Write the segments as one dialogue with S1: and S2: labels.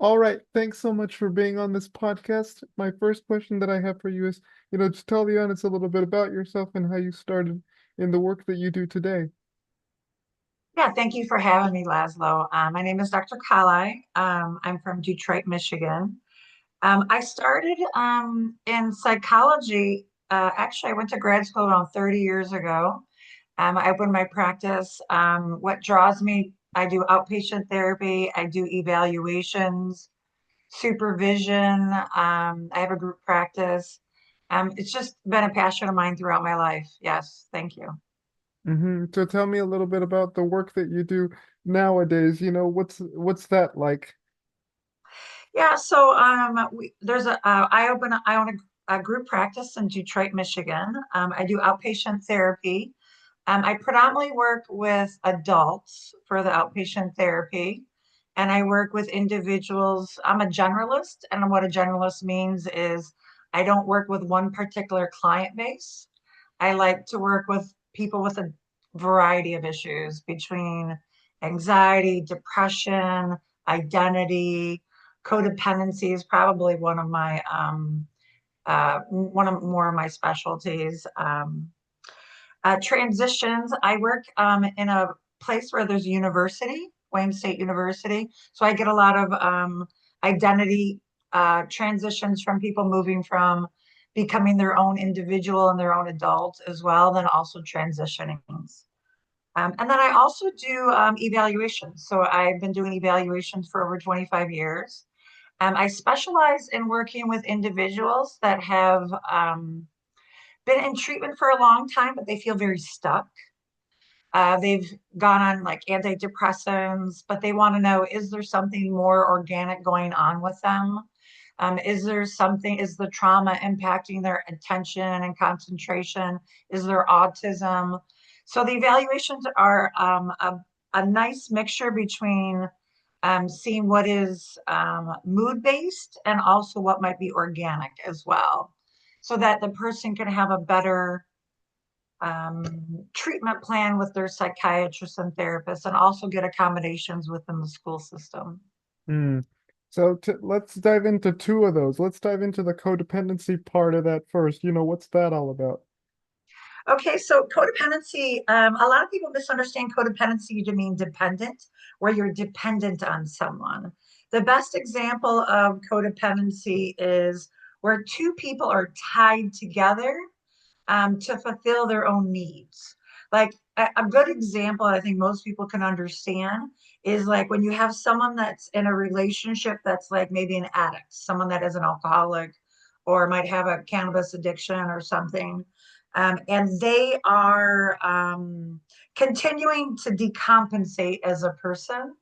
S1: All right. Thanks so much for being on this podcast. My first question that I have for you is, just tell the audience a little bit about yourself and how you started in the work that you do today.
S2: Yeah, thank you for having me, Laszlo. My name is Dr. Kalaj. I'm from Detroit, Michigan. I started in psychology. Actually, I went to grad school around 30 years ago. I opened my practice. What draws me, I do outpatient therapy, I do evaluations, supervision. I have a group practice. It's just been a passion of mine throughout my life. Yes, thank you.
S1: So tell me a little bit about the work that you do nowadays. What's that like?
S2: Yeah, so there's I own a group practice in Detroit, Michigan. I do outpatient therapy. I predominantly work with adults for the outpatient therapy, and I work with individuals. I'm a generalist, and what a generalist means is I don't work with one particular client base. I like to work with people with a variety of issues between anxiety, depression, identity, codependency is probably one of more of my specialties. Transitions, I work in a place where there's a university, Wayne State University. So I get a lot of identity transitions from people moving from becoming their own individual and their own adult as well, then also transitioning. And then I also do evaluations. So I've been doing evaluations for over 25 years. I specialize in working with individuals that have been in treatment for a long time, but they feel very stuck. They've gone on like antidepressants, but they want to know, is there something more organic going on with them? Is the trauma impacting their attention and concentration? Is there autism? So the evaluations are a nice mixture between seeing what is mood based and also what might be organic as well, so that the person can have a better treatment plan with their psychiatrist and therapist and also get accommodations within the school system.
S1: Hmm. So let's dive into two of those. Let's dive into the codependency part of that first. What's that all about?
S2: Okay, so codependency, a lot of people misunderstand codependency to mean dependent, where you're dependent on someone. The best example of codependency is where two people are tied together to fulfill their own needs. Like a good example, I think most people can understand, is like when you have someone that's in a relationship that's like maybe an addict, someone that is an alcoholic or might have a cannabis addiction or something. And they are continuing to decompensate as a person.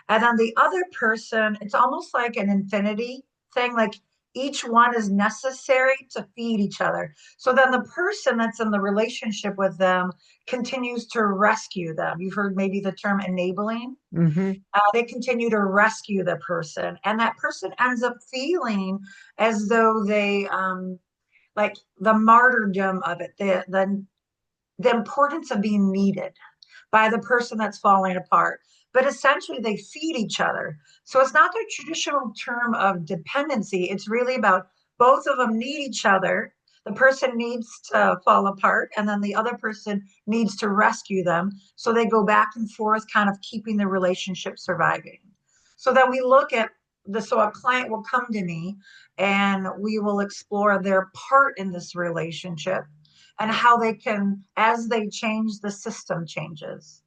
S2: And on the other person, it's almost like an infinity thing, like each one is necessary to feed each other. So then the person that's in the relationship with them continues to rescue them. You've heard maybe the term enabling.
S1: Mm-hmm.
S2: They continue to rescue the person, and that person ends up feeling as though they like the martyrdom of it, the importance of being needed by the person that's falling apart. But essentially, they feed each other. So it's not the traditional term of dependency. It's really about both of them need each other. The person needs to fall apart, and then the other person needs to rescue them. So they go back and forth, kind of keeping the relationship surviving. So then we look at so a client will come to me and we will explore their part in this relationship and how they can, as they change, the system changes.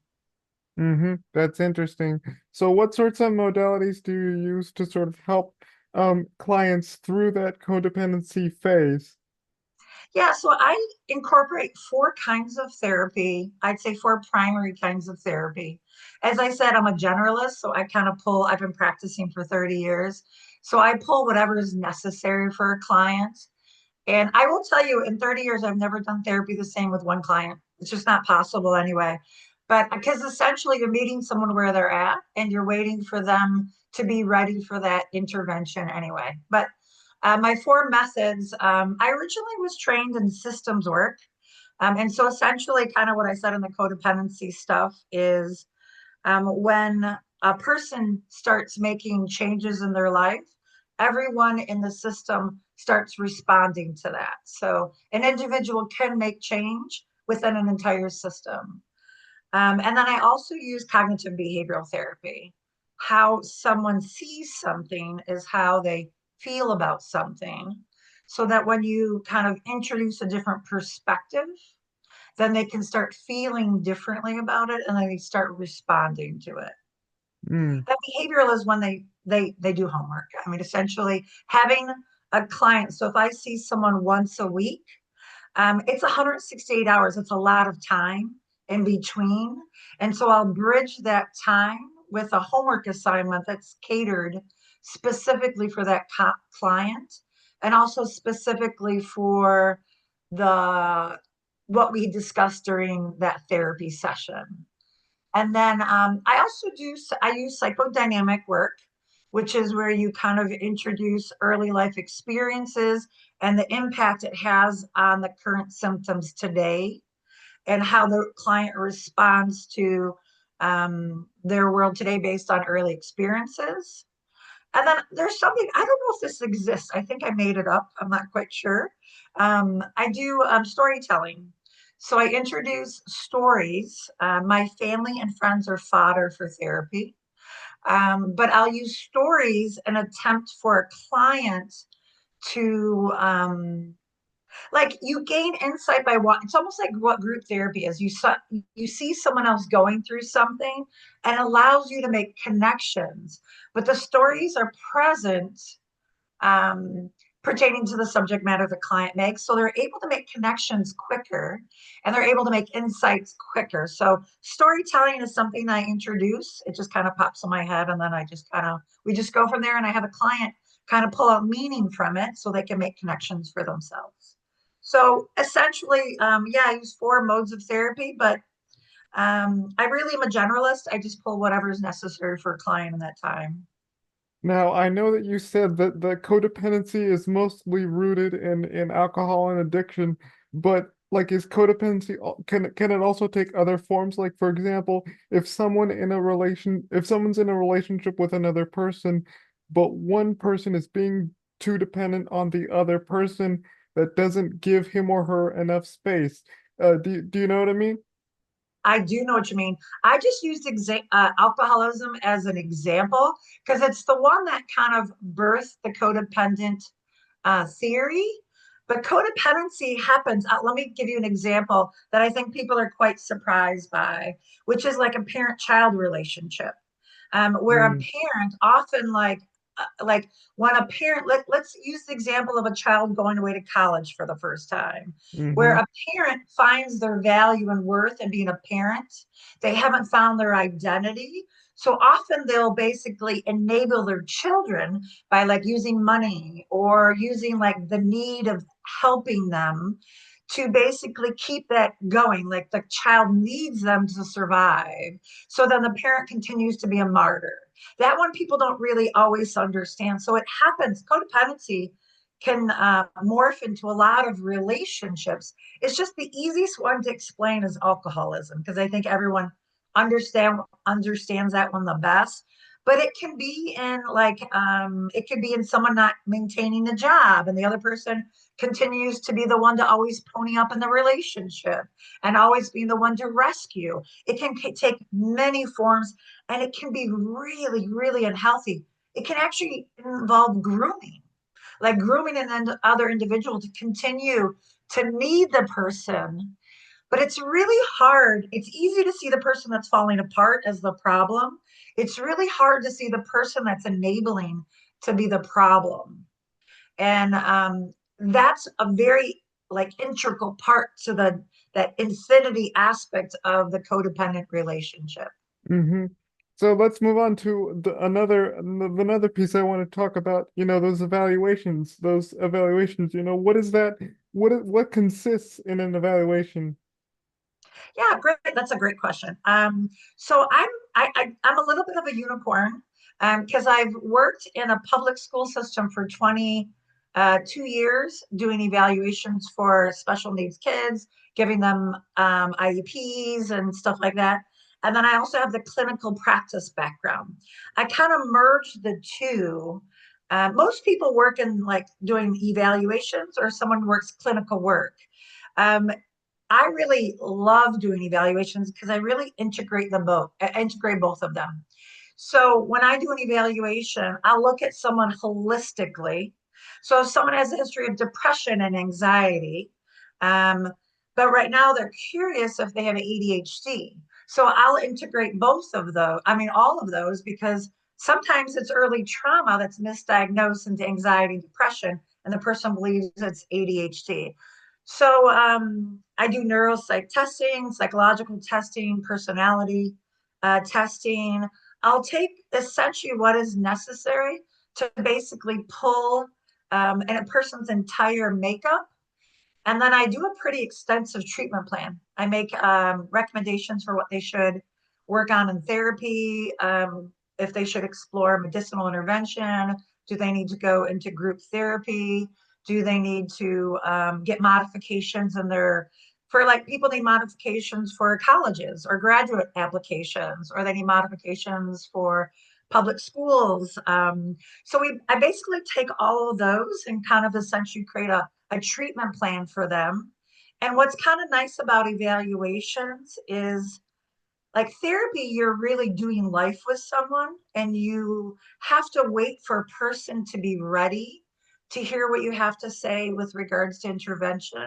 S1: That's interesting. So what sorts of modalities do you use to sort of help clients through that codependency phase?
S2: Yeah, so I incorporate four kinds of therapy. I'd say four primary kinds of therapy. As I said, I'm a generalist, so I kind of pull, I've been practicing for 30 years. So I pull whatever is necessary for a client. And I will tell you, in 30 years, I've never done therapy the same with one client. It's just not possible anyway. But because essentially you're meeting someone where they're at and you're waiting for them to be ready for that intervention anyway. But my four methods, I originally was trained in systems work. And so essentially, kind of what I said in the codependency stuff is when a person starts making changes in their life, everyone in the system starts responding to that. So an individual can make change within an entire system. And then I also use cognitive behavioral therapy. How someone sees something is how they feel about something. So that when you kind of introduce a different perspective, then they can start feeling differently about it and then they start responding to it.
S1: Mm,
S2: That behavioral is when they do homework. I mean, essentially having a client. So if I see someone once a week, it's 168 hours. It's a lot of time in between. And so I'll bridge that time with a homework assignment that's catered specifically for that client and also specifically for the what we discussed during that therapy session. And then I use psychodynamic work, which is where you kind of introduce early life experiences and the impact it has on the current symptoms today and how the client responds to their world today based on early experiences. And then there's something, I don't know if this exists. I think I made it up. I'm not quite sure. I do storytelling. So I introduce stories. My family and friends are fodder for therapy. But I'll use stories and attempt for a client to like you gain insight by what it's almost like what group therapy is. You see someone else going through something and allows you to make connections, but the stories are present um, pertaining to the subject matter the client makes. So they're able to make connections quicker and they're able to make insights quicker. So storytelling is something I introduce. It just kind of pops in my head and then we just go from there and I have a client kind of pull out meaning from it so they can make connections for themselves. So essentially, yeah, I use four modes of therapy, but I really am a generalist. I just pull whatever is necessary for a client in that time.
S1: Now, I know that you said that the codependency is mostly rooted in alcohol and addiction, but like is codependency can it also take other forms? Like for example, if someone's in a relationship with another person, but one person is being too dependent on the other person that doesn't give him or her enough space. Do you know what I mean?
S2: I do know what you mean. I just used alcoholism as an example because it's the one that kind of birthed the codependent theory. But codependency happens. Let me give you an example that I think people are quite surprised by, which is like a parent-child relationship, where a
S1: Mm,
S2: parent often like when a parent let's use the example of a child going away to college for the first time where
S1: mm-hmm,
S2: a parent finds their value and worth in being a parent. They haven't found their identity, so often they'll basically enable their children by like using money or using like the need of helping them to basically keep that going. Like the child needs them to survive, so then the parent continues to be a martyr. That one people don't really always understand. So it happens. Codependency can morph into a lot of relationships. It's just the easiest one to explain is alcoholism because I think everyone understands that one the best. But it can be in it could be in someone not maintaining a job and the other person continues to be the one to always pony up in the relationship and always being the one to rescue. It can take many forms and it can be really, really unhealthy. It can actually involve grooming, like grooming an other individual to continue to need the person. But it's really hard. It's easy to see the person that's falling apart as the problem. It's really hard to see the person that's enabling to be the problem. And that's a very like integral part to the that infinity aspect of the codependent relationship.
S1: mm-hmm. So let's move on to another piece I want to talk about, those evaluations. What is that? What consists in an evaluation?
S2: Yeah, great. That's a great question. So I'm a little bit of a unicorn because I've worked in a public school system for 2 years doing evaluations for special needs kids, giving them IEPs and stuff like that. And then I also have the clinical practice background. I kind of merge the two. Most people work in like doing evaluations or someone works clinical work. Um, I really love doing evaluations because I really integrate both of them. So when I do an evaluation, I'll look at someone holistically. So if someone has a history of depression and anxiety, um, but right now they're curious if they have ADHD. So I'll integrate both of those, I mean, all of those, because sometimes it's early trauma that's misdiagnosed into anxiety, depression, and the person believes it's ADHD. So I do neuropsych testing, psychological testing, personality testing. I'll take essentially what is necessary to basically pull a person's entire makeup. And then I do a pretty extensive treatment plan. I make recommendations for what they should work on in therapy, if they should explore medicinal intervention, do they need to go into group therapy, do they need to get modifications in their, for like people need modifications for colleges or graduate applications, or they need modifications for public schools. I basically take all of those and kind of essentially create a treatment plan for them. And what's kind of nice about evaluations is like therapy, you're really doing life with someone and you have to wait for a person to be ready to hear what you have to say with regards to intervention.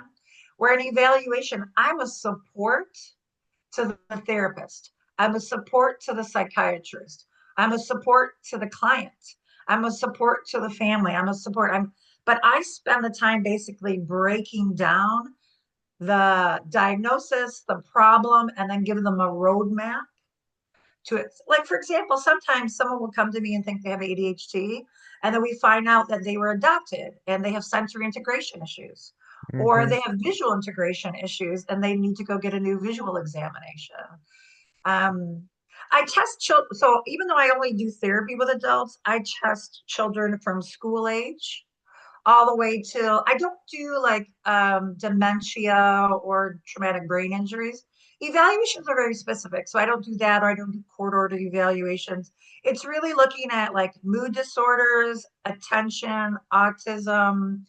S2: Where an evaluation, I'm a support to the therapist. I'm a support to the psychiatrist. I'm a support to the client. I'm a support to the family. But I spend the time basically breaking down the diagnosis, the problem, and then give them a roadmap to it. Like, for example, sometimes someone will come to me and think they have ADHD, and then we find out that they were adopted and they have sensory integration issues, or
S1: Mm-hmm.
S2: they have visual integration issues and they need to go get a new visual examination. Um, I test children. So even though I only do therapy with adults, I test children from school age all the way till I don't do like dementia or traumatic brain injuries. Evaluations are very specific. So I don't do that, or I don't do court ordered evaluations. It's really looking at like mood disorders, attention, autism,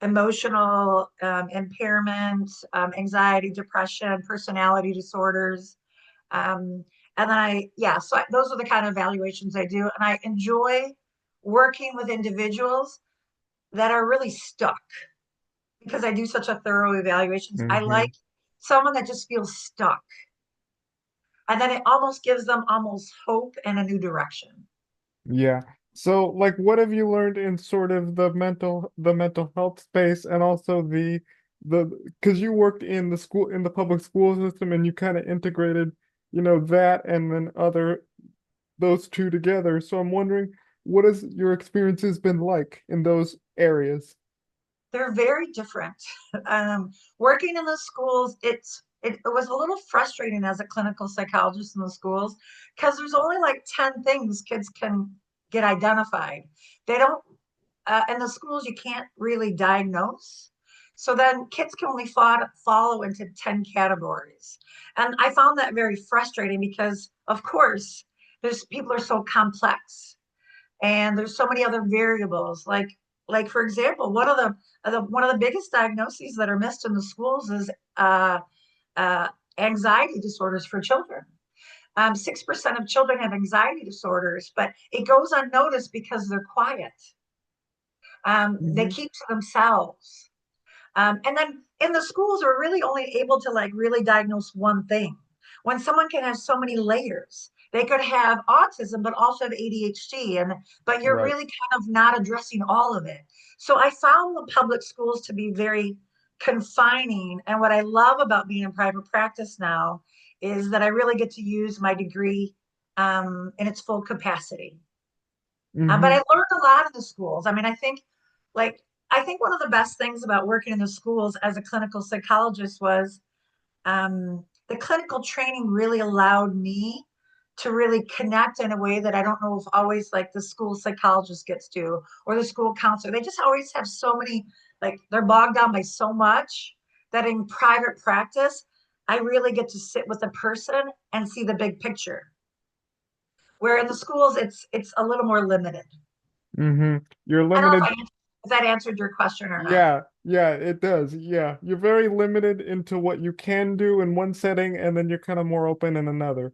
S2: emotional impairment, anxiety, depression, personality disorders. Um, and then those are the kind of evaluations I do. And I enjoy working with individuals that are really stuck because I do such a thorough evaluations. I
S1: Mm-hmm.
S2: like someone that just feels stuck. And then it almost gives them almost hope and a new direction.
S1: Yeah. So, like, what have you learned in sort of the mental health space and also the because you worked in the school in the public school system and you kind of integrated, that and then those two together. So I'm wondering, what has your experiences been like in those areas?
S2: They're very different. Working in the schools, it was a little frustrating as a clinical psychologist in the schools because there's only like 10 things kids can get identified. They don't in the schools you can't really diagnose. So then kids can only follow into 10 categories. And I found that very frustrating because of course there's people are so complex and there's so many other variables. Like for example, one of the biggest diagnoses that are missed in the schools is uh, uh, anxiety disorders for children. 6% of children have anxiety disorders, but it goes unnoticed because they're quiet. They
S1: Hmm.
S2: keep to themselves. And then in the schools, we're really only able to like really diagnose one thing. When someone can have so many layers, they could have autism, but also have ADHD, but you're
S1: Right.
S2: really kind of not addressing all of it. So I found the public schools to be very confining. And what I love about being in private practice now is that I really get to use my degree in its full capacity. But I
S1: Hmm.
S2: learned a lot in the schools. I mean, like, I think one of the best things about working in the schools as a clinical psychologist was the clinical training really allowed me to really connect in a way that I don't know if always like the school psychologist gets to or the school counselor. They just always have so many, like, they're bogged down by so much that in private practice, I really get to sit with a person and see the big picture. Where in the schools, it's a little more limited.
S1: Mm-hmm. You're
S2: I don't know
S1: limited.
S2: if that answered your question or not.
S1: Yeah, yeah, it does. Yeah. You're very limited into what you can do in one setting, and then you're kind of more open in another.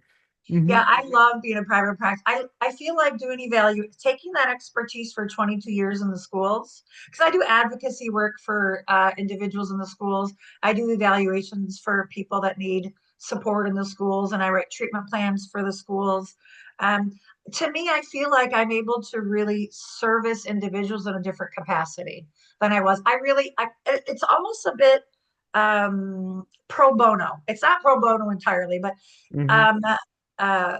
S1: Mm-hmm.
S2: Yeah, I love being a private practice. I feel like taking that expertise for 22 years in the schools, because I do advocacy work for individuals in the schools. I do evaluations for people that need support in the schools, and I write treatment plans for the schools. Um, to me, I feel like I'm able to really service individuals in a different capacity than I was. It's almost a bit pro bono. It's not pro bono entirely, but
S1: Mm-hmm.
S2: um, uh,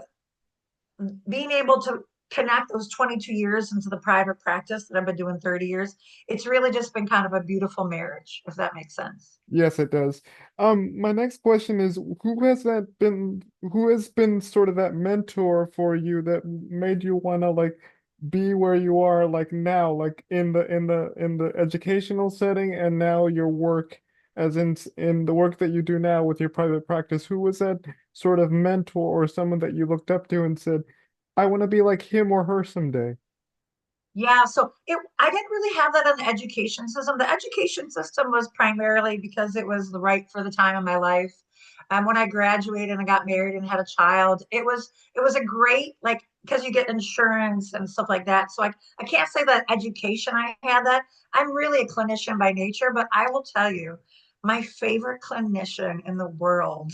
S2: being able to connect those 22 years into the private practice that I've been doing 30 years, it's really just been kind of a beautiful marriage, if that makes sense.
S1: Yes, it does. My next question is, who has been sort of that mentor for you that made you want to like be where you are like now, like in the educational setting and now your work as in the work that you do now with your private practice. Who was that sort of mentor or someone that you looked up to and said, I want to be like him or her someday?
S2: Yeah, so I didn't really have that in the education system. The education system was primarily because it was the right for the time of my life. When I graduated and I got married and had a child, it was a great like because you get insurance and stuff like that. So I can't say that education I had that. I'm really a clinician by nature, but I will tell you, my favorite clinician in the world,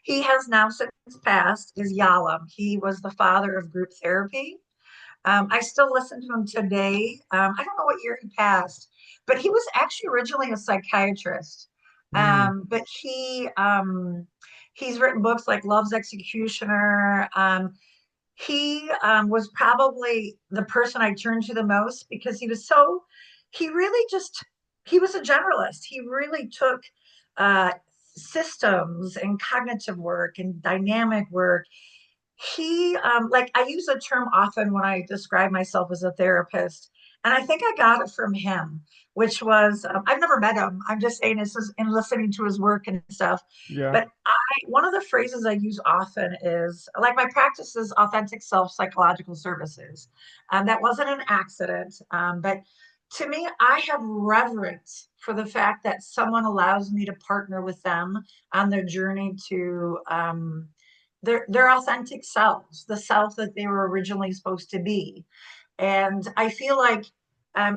S2: he has now since passed, is Yalam. He was the father of group therapy. I still listen to him today. I don't know what year he passed, but he was actually originally a psychiatrist.
S1: Mm,
S2: But he's written books like Love's Executioner. He was probably the person I turned to the most because he really just, he was a generalist. He really took uh, systems and cognitive work and dynamic work. Like I use a term often when I describe myself as a therapist, and I think I got it from him, which was I've never met him. I'm just saying this is in listening to his work and stuff.
S1: yeah.
S2: But one of the phrases I use often is like my practice is authentic self psychological services. That wasn't an accident, but to me, I have reverence for the fact that someone allows me to partner with them on their journey to their authentic selves, the self that they were originally supposed to be. And I feel like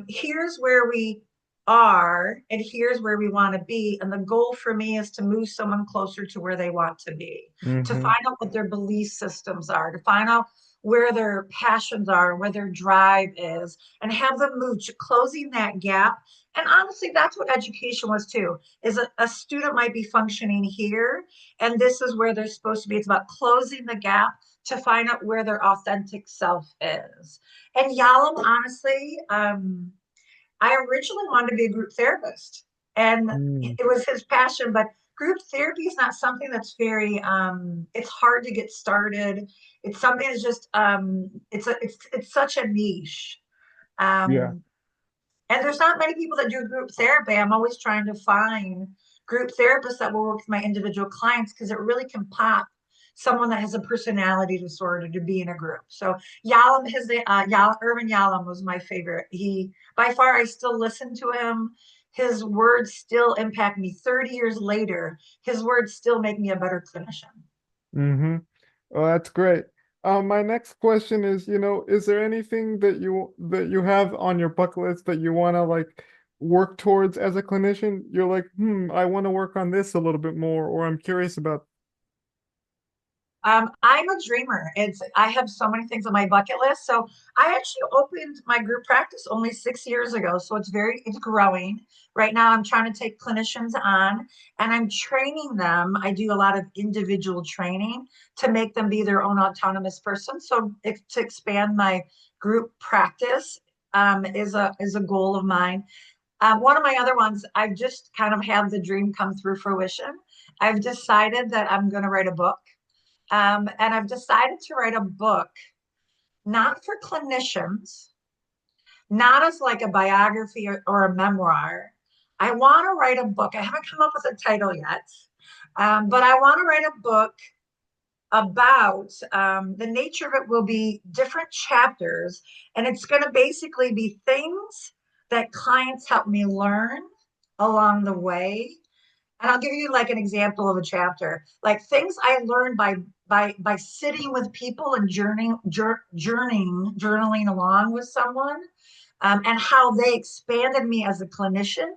S2: here's where we are, and here's where we want to be. And the goal for me is to move someone closer to where they want to be, to
S1: Mm-hmm.
S2: find out what their belief systems are, to find out where their passions are, where their drive is, and have them move, closing that gap. And honestly, that's what education was too, is a student might be functioning here, and this is where they're supposed to be. It's about closing the gap to find out where their authentic self is. And Yalam, honestly, I originally wanted to be a group therapist, and
S1: Mm,
S2: it was his passion. But group therapy is not something that's very. It's hard to get started. It's something that's just. It's such a niche.
S1: yeah.
S2: Um, and there's not many people that do group therapy. I'm always trying to find group therapists that will work with my individual clients because it really can pop someone that has a personality disorder to be in a group. So Irvin Yalom was my favorite. He, by far, I still listen to him. His words still impact me 30 years later. His words still make me a better clinician.
S1: Mm-hmm. Oh, that's great. My next question is, is there anything that you have on your bucket list that you want to like work towards as a clinician? You're like, I want to work on this a little bit more, or I'm curious about.
S2: I'm a dreamer. I have so many things on my bucket list. So I actually opened my group practice only 6 years ago. So it's growing. Right now I'm trying to take clinicians on and I'm training them. I do a lot of individual training to make them be their own autonomous person. So to expand my group practice is a goal of mine. One of my other ones, I've just kind of had the dream come through fruition. I've decided that I'm going to write a book. And I've decided to write a book, not for clinicians, not as like a biography or a memoir. I want to write a book. I haven't come up with a title yet, But I want to write a book about the nature of it will be different chapters, and it's going to basically be things that clients help me learn along the way. And I'll give you like an example of a chapter, like things I learned by sitting with people and journaling along with someone, and how they expanded me as a clinician.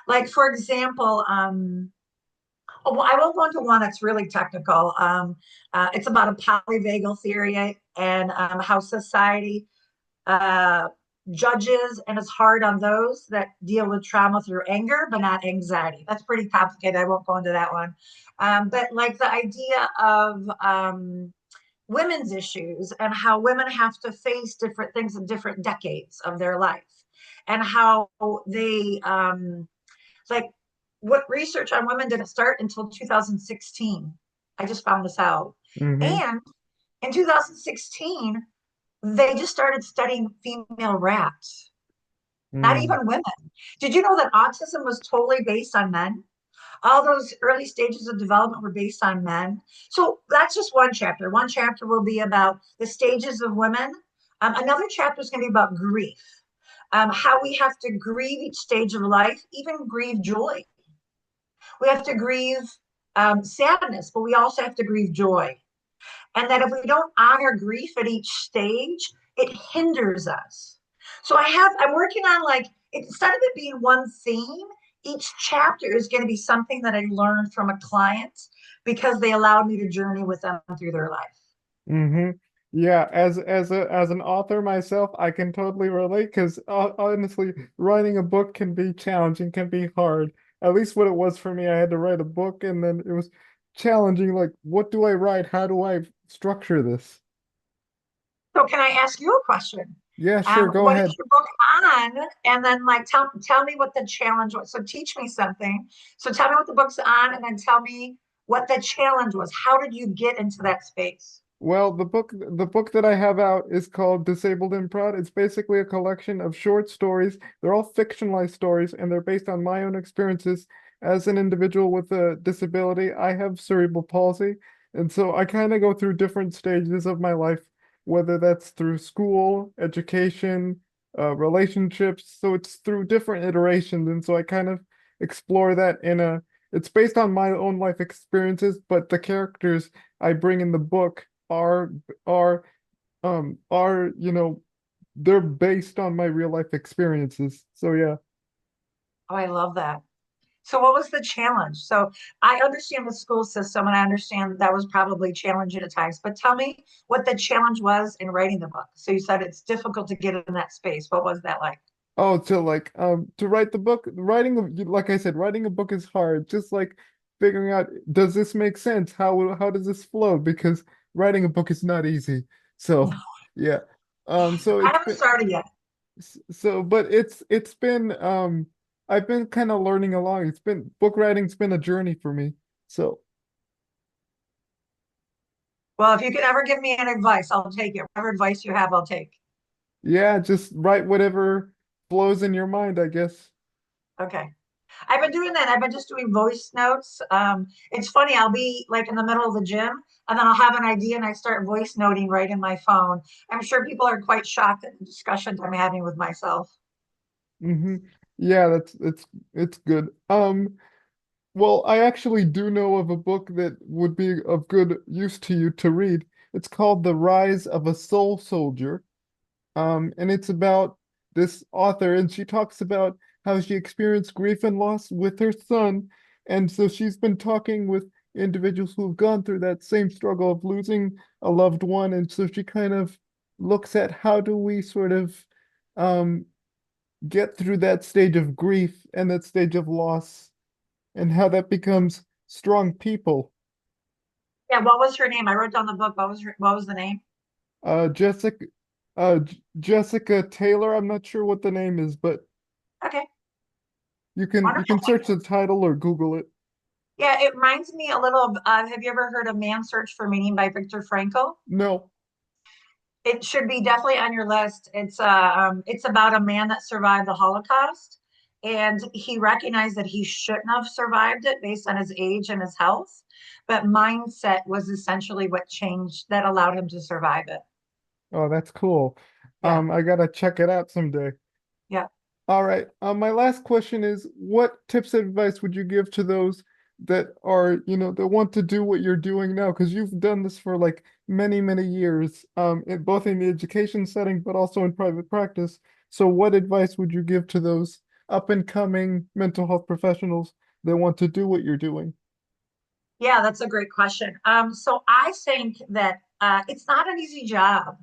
S2: Like for example, oh, well, I won't go into one that's really technical. It's about a polyvagal theory and how society uh, judges and is hard on those that deal with trauma through anger, but not anxiety. That's pretty complicated. I won't go into that one. But like the idea of women's issues and how women have to face different things in different decades of their life, and how they like what research on women didn't start until 2016. I just found this out.
S1: Mm-hmm.
S2: And in 2016, they just started studying female rats, not
S1: Mm.
S2: even women. Did you know that autism was totally based on men? All those early stages of development were based on men. So that's just one chapter. One chapter will be about the stages of women. Another chapter is going to be about grief, how we have to grieve each stage of life, even grieve joy. We have to grieve sadness, but we also have to grieve joy. And that if we don't honor grief at each stage, it hinders us. So I'm working on like, instead of it being one theme, each chapter is going to be something that I learned from a client because they allowed me to journey with them through their life.
S1: Mm-hmm. Yeah, as an author myself, I can totally relate because honestly, writing a book can be challenging, can be hard. At least what it was for me, I had to write a book and then it was challenging. Like, what do I write? How do I structure this?
S2: So can I ask you a question?
S1: Yeah, sure, go
S2: What is
S1: ahead.
S2: your book on? And then like tell me what the challenge was. So teach me something. So tell me what the book's on, and then tell me what the challenge was. How did you get into that space?
S1: Well, the book that I have out is called Disabled and Proud. It's basically a collection of short stories. They're all fictionalized stories, and they're based on my own experiences as an individual with a disability. I have cerebral palsy, and so I kind of go through different stages of my life, whether that's through school, education, relationships. So it's through different iterations, and so I kind of explore that it's based on my own life experiences, but the characters I bring in the book are are they're based on my real life experiences. So yeah.
S2: Oh, I love that. So what was the challenge? So I understand the school system and I understand that was probably challenging at times, but tell me what the challenge was in writing the book. So you said it's difficult to get in that space. What was that like?
S1: Oh, so like to write the book, like I said, writing a book is hard. Just like figuring out, does this make sense? How does this flow? Because writing a book is not easy. So yeah. So
S2: I
S1: it's
S2: haven't
S1: been
S2: started yet.
S1: so but it's been I've been kind of learning along. It's been book writing's been a journey for me. So
S2: Well, if you could ever give me an advice, I'll take it. Whatever advice you have, I'll take.
S1: yeah, just write whatever flows in your mind, I guess.
S2: Okay. I've been doing that. I've been just doing voice notes. It's funny. I'll be like in the middle of the gym and then I'll have an idea and I start voice noting right in my phone. I'm sure people are quite shocked at the discussions I'm having with myself.
S1: Hmm. Yeah, it's good. Well, I actually do know of a book that would be of good use to you to read. It's called The Rise of a Soul Soldier. And it's about this author, and she talks about how she experienced grief and loss with her son. And so she's been talking with individuals who've gone through that same struggle of losing a loved one. And so she kind of looks at how do we sort of um, get through that stage of grief and that stage of loss and how that becomes strong people.
S2: Yeah, what was her name? I wrote down the book. What was the name?
S1: Jessica, Jessica Taylor, I'm not sure what the name is, but
S2: Okay,
S1: you can
S2: wonderful.
S1: search the title or Google it.
S2: Yeah, it reminds me a little of, have you ever heard of Man's Search for Meaning by Viktor Frankl?
S1: No.
S2: It should be definitely on your list. It's about a man that survived the Holocaust, and he recognized that he shouldn't have survived it based on his age and his health, but mindset was essentially what changed that allowed him to survive it.
S1: Oh, that's cool.
S2: Yeah,
S1: I gotta check it out someday.
S2: yeah.
S1: All right. My last question is, what tips and advice would you give to those that are, that want to do what you're doing now? Because you've done this for like many, many years, both in the education setting, but also in private practice. So what advice would you give to those up and coming mental health professionals that want to do what you're doing?
S2: Yeah, that's a great question. So I think that it's not an easy job.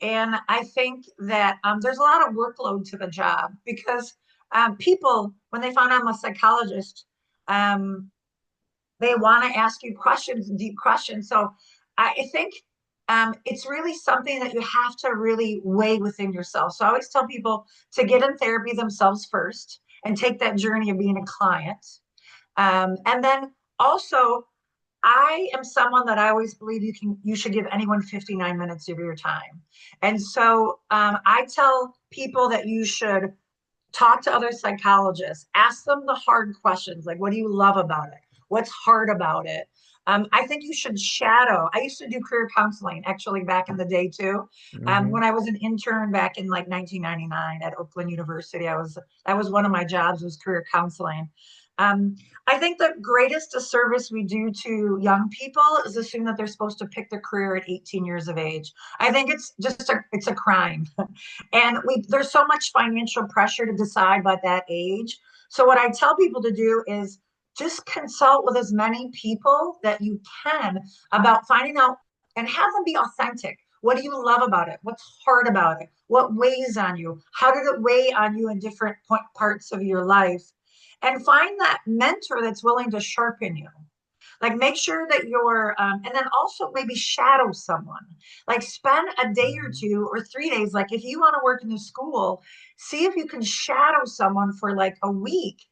S2: And I think that there's a lot of workload to the job because people, when they find I'm a psychologist, um, they want to ask you questions, deep questions. So I think it's really something that you have to really weigh within yourself. So I always tell people to get in therapy themselves first and take that journey of being a client. And then also, I am someone that I always believe you should give anyone 59 minutes of your time. And so I tell people that you should talk to other psychologists, ask them the hard questions like, what do you love about it? What's hard about it? I think you should shadow. I used to do career counseling actually back in the day too.
S1: Hmm.
S2: When I was an intern back in like 1999 at Oakland University, that was one of my jobs was career counseling. Um, I think the greatest disservice we do to young people is assume that they're supposed to pick their career at 18 years of age. I think it's a crime. And there's so much financial pressure to decide by that age. So what I tell people to do is just consult with as many people that you can about finding out and have them be authentic. What do you love about it? What's hard about it? What weighs on you? How did it weigh on you in different parts of your life? And find that mentor that's willing to sharpen you. Like make sure that you're, and then also maybe shadow someone. Like spend a day or 2 or 3 days. Like if you want to work in the school, see if you can shadow someone for like a week.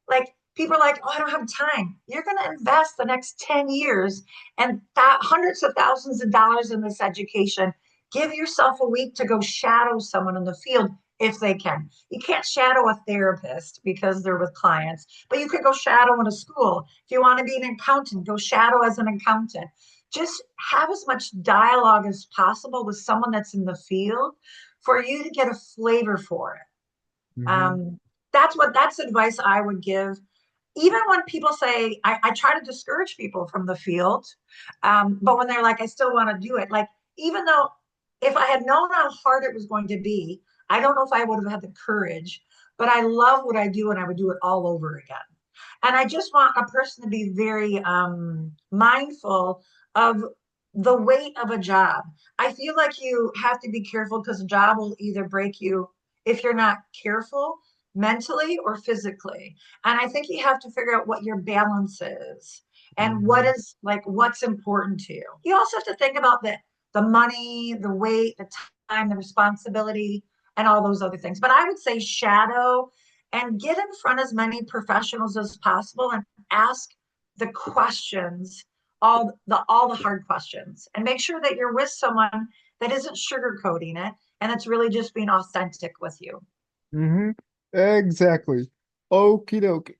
S2: Like people are like, oh, I don't have time. You're going to invest the next 10 years and hundreds of thousands of dollars in this education. Give yourself a week to go shadow someone in the field if they can. You can't shadow a therapist because they're with clients, but you could go shadow in a school. If you want to be an accountant, go shadow as an accountant. Just have as much dialogue as possible with someone that's in the field for you to get a flavor for it.
S1: Hmm.
S2: Um, that's advice I would give. Even when people say, I try to discourage people from the field, but when they're like, I still want to do it, like even though if I had known how hard it was going to be, I don't know if I would have had the courage, but I love what I do and I would do it all over again. And I just want a person to be very mindful of the weight of a job. I feel like you have to be careful because a job will either break you if you're not careful mentally or physically. And I think you have to figure out what your balance is and what
S1: Hmm.
S2: is like what's important to you. You also have to think about the money, the weight, the time, the responsibility, and all those other things. But I would say shadow and get in front as many professionals as possible and ask the questions, all the hard questions, and make sure that you're with someone that isn't sugarcoating it and it's really just being authentic with you.
S1: Hmm. Exactly. Okie dokie.